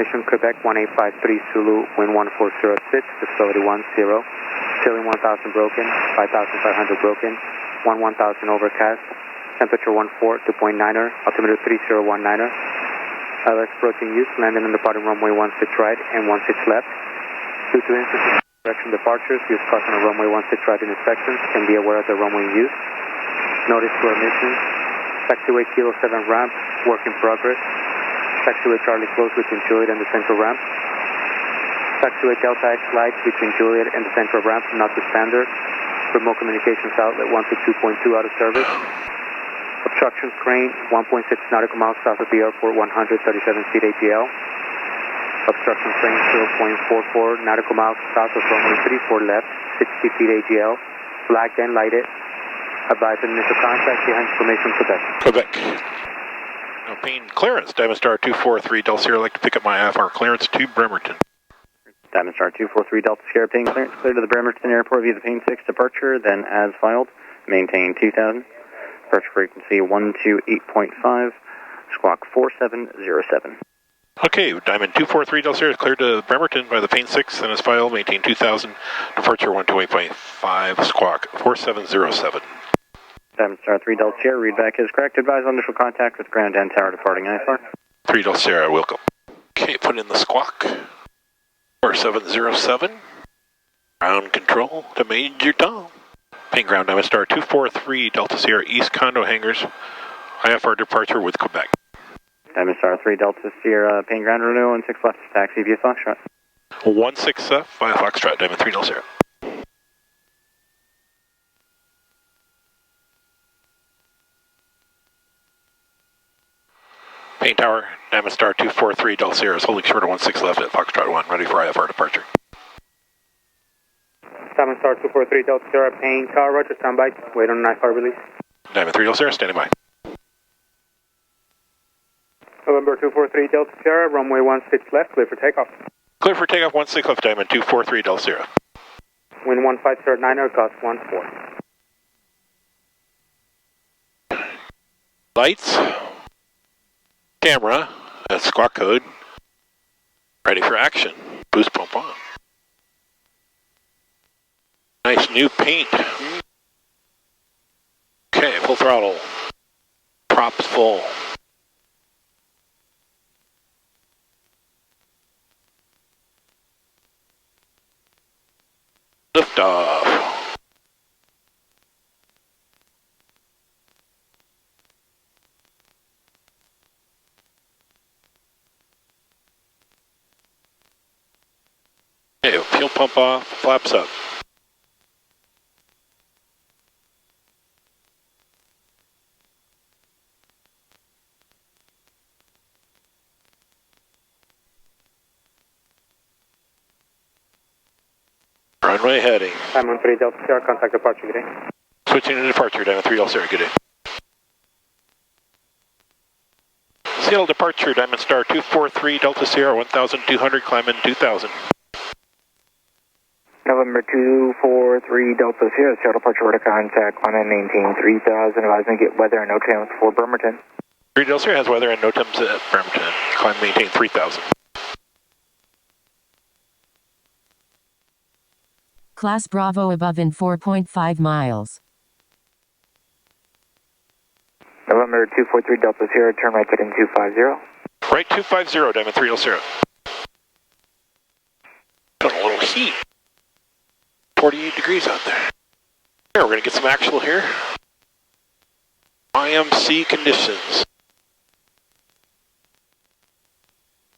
information, Quebec 1853 Zulu, wind 1406, visibility 10, ceiling 1000 broken, 5500 broken, 1000 overcast, temperature 14, 2.9er, altimeter 3019er. ILS approaching use, landing and departing runway 16 right and 16 left. Due to insufficient direction departures, use caution on runway 16 right in inspections and be aware of the runway in use. Notice to our mission, taxiway Kilo 7 ramp, work in progress. Taxiway Charlie closed between Juliet and the central ramp. Taxiway Delta X light between Juliet and the central ramp, not to standard. Remote communications outlet 1 to 2.2 out of service. Obstructions crane 1.6 nautical miles south of the airport, 137 feet AGL. Obstruction crane 0.44 nautical miles south of runway 34 left, 60 feet AGL. Flagged and lighted. Advise initial contact behind information Quebec. Quebec. Now, Paine clearance, Diamond Star 243 Delta Sierra. I'd like to pick up my IFR clearance to Bremerton. Diamond Star 243 Delta Sierra, Paine clearance clear to the Bremerton Airport via the Paine 6 departure, then as filed, maintain 2000. Departure frequency 128.5, squawk 4707. Okay, Diamond 243 Delta Sierra is cleared to Bremerton by the Paine 6, and as filed, maintain 2000, departure 128.5, squawk 4707. Diamond Star 3 Delta Sierra, readback is correct. Advise on initial contact with ground and tower departing IFR. 3 Delta Sierra, welcome. Okay, put in the squawk 4707. Ground control to Major Tom. Paine ground, Diamond Star 243 Delta Sierra East Condo Hangars, IFR departure with Quebec. Diamond Star 3 Delta Sierra, Paine ground renewal and 6 left, taxi via Foxtrot. 16 left via Foxtrot, Diamond 3 Delta Sierra. Paine Tower, Diamond Star 243 Delta Sierra is holding short of 16 left at Foxtrot 1, ready for IFR departure. Diamond Star 243 Delta Sierra, Paine Tower, roger, standby. Wait on an IFR release. Diamond 3 Delta Sierra, standing by. November 243 Delta Sierra, runway 16 left, clear for takeoff. Clear for takeoff 16 left, Diamond 243 Delta Sierra. Wind 1509er, gust 14. Lights, camera, that's squawk code, ready for action. Boost pump on. Nice new paint. Okay, full throttle. Props full. Liftoff. Okay, fuel pump off, flaps up. Runway heading. Diamond 3 Delta Sierra, contact departure, good day. Switching to departure, Diamond 3 Delta Sierra, good day. Seattle departure, Diamond Star 243 Delta Sierra, 1200, climbing 2000. November 243 Delta Sierra, Seattle departure, order contact, climb and maintain 3000, advise me get weather and no temps for Bremerton. 3 Delta Sierra has weather and no temps at Bremerton, climb maintain 3000. Class Bravo above in 4.5 miles. November 243 Delta Sierra, turn right heading 250. Right 250, Diamond 3 Delta Sierra. Got a little heat. 48 degrees out there. Here, we're going to get some actual here. IMC conditions.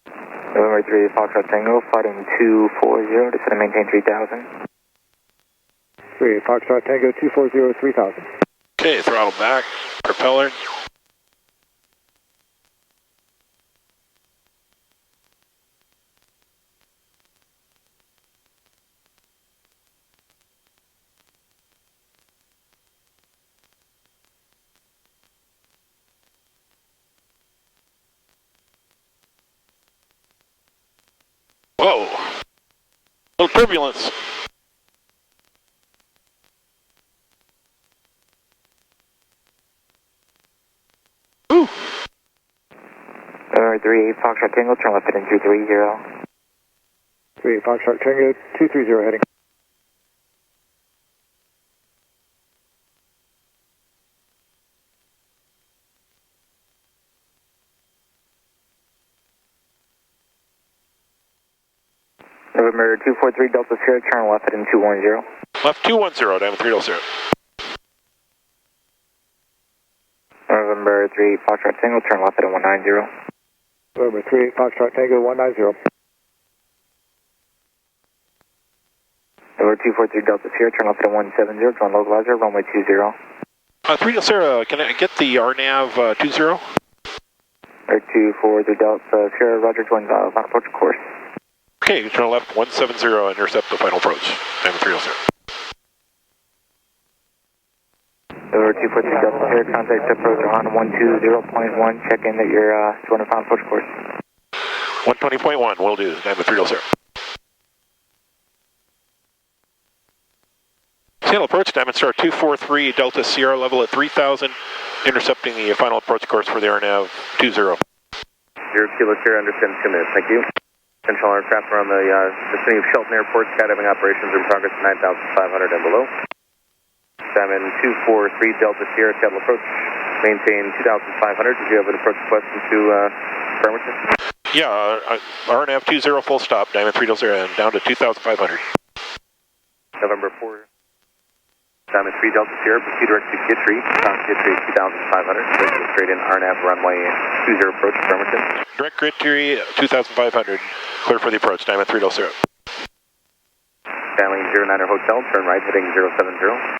November 3 Foxtrot Tango, fighting 240, descend and maintain 3000. 3 Foxtrot Tango 240, 3000. Okay, throttle back, propeller. Whoa, a little turbulence. November 38 Foxtrot Tango, turn left heading 230. 38 Foxtrot Tango, 230 heading. November 243 Delta Sierra, turn left heading 210. Left 210, diamond 300. November 38 Foxtrot Tango, turn left heading 190. November 38 Foxtrot Tango, 190. November 243 Delta Sierra, turn left heading 170, join localizer, runway 20. 3 can I get the RNAV 20? Air 243 Delta Sierra, roger, join final approach course. Okay, turn left 170, intercept the final approach, diamond 300. Over 243 Delta Sierra, contact approach on 120.1, check in that you're joining the final approach course. 120.1, will do, diamond 300. Final approach, diamond star 243 Delta Sierra, level at 3000, intercepting the final approach course for the RNAV 20. 0 Kilo Sierra, understand 2 minutes, thank you. Control aircraft around the vicinity of Shelton Airport, skydiving operations in progress 9,500 and below. Diamond 243 Delta Sierra, Seattle approach, maintain 2,500. Did you have an approach question to Bremerton? Yeah, RNAV 20 full stop, diamond 300 and down to 2,500. November 4, Diamond 3 Delta Sierra, proceed direct to Gittree, Gittree 2,500, straight in RNAV runway 20 approach, Bremerton. Direct Gittree 2,500, clear for the approach, diamond 300. Stanley 09er Hotel, turn right heading 070.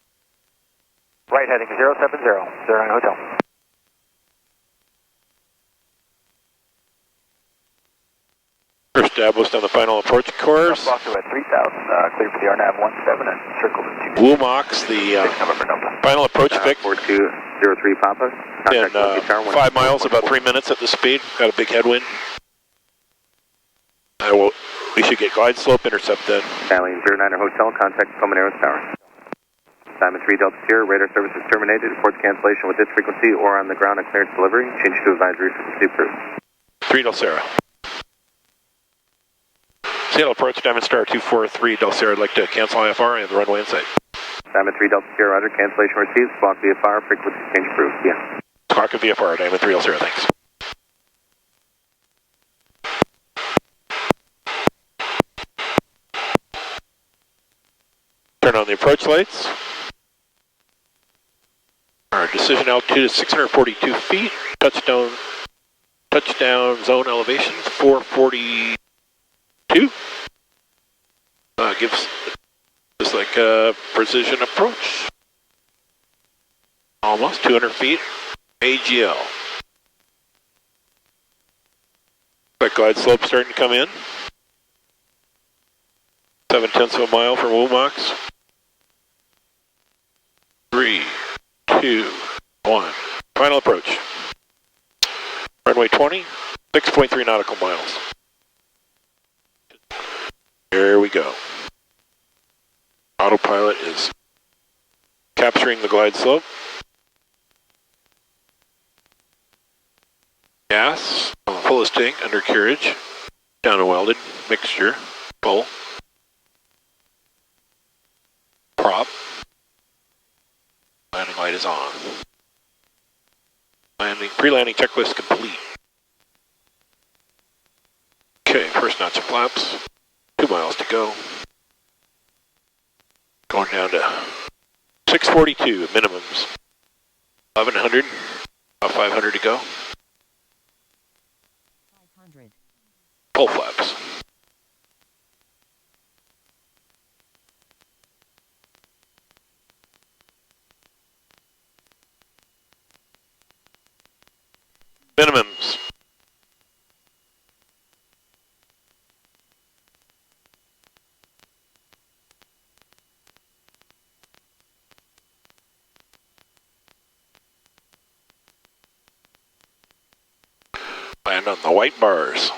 Right heading 070, 09 Hotel. Established on the final approach course. Block to at 3,000, clear for the RNAV 17 and circle to 2. Wumox, the final approach fix. 4203 Papa. In 5 miles, about 3 minutes at the speed. Got a big headwind. We should get glide slope intercept then. Stanley 09er Hotel, contact Comanero Tower. Diamond 3 Delta Sierra, radar service is terminated. Reports cancellation with this frequency or on the ground at clearance delivery. Change to advisory frequency approved. 3 Del Sierra. Seattle approach, Diamond Star 243 Del Sierra. I'd like to cancel IFR and the runway in sight. Diamond 3 Delta Sierra, roger. Cancellation received. Squawk VFR, frequency change approved. Yeah. Squawk VFR, Diamond 3 Del Sierra, thanks. Turn on the approach lights. Our decision altitude is 642 feet. Touchdown zone elevation 442. Gives just like a precision approach. Almost 200 feet. AGL. That glide slope starting to come in. 0.7 of a mile from Wumox. 3, 2, 1. Final approach. Runway 20, 6.3 nautical miles. There we go. Autopilot is capturing the glide slope. Gas, fullest tank, under carriage, down and welded, mixture, full. Prop. Landing light is on. Pre-landing checklist complete. Okay, first notch of flaps. 2 miles to go. Going down to 642 minimums. 1,100, about 500 to go. 500. Full flaps. Minimums. Land on the white bars.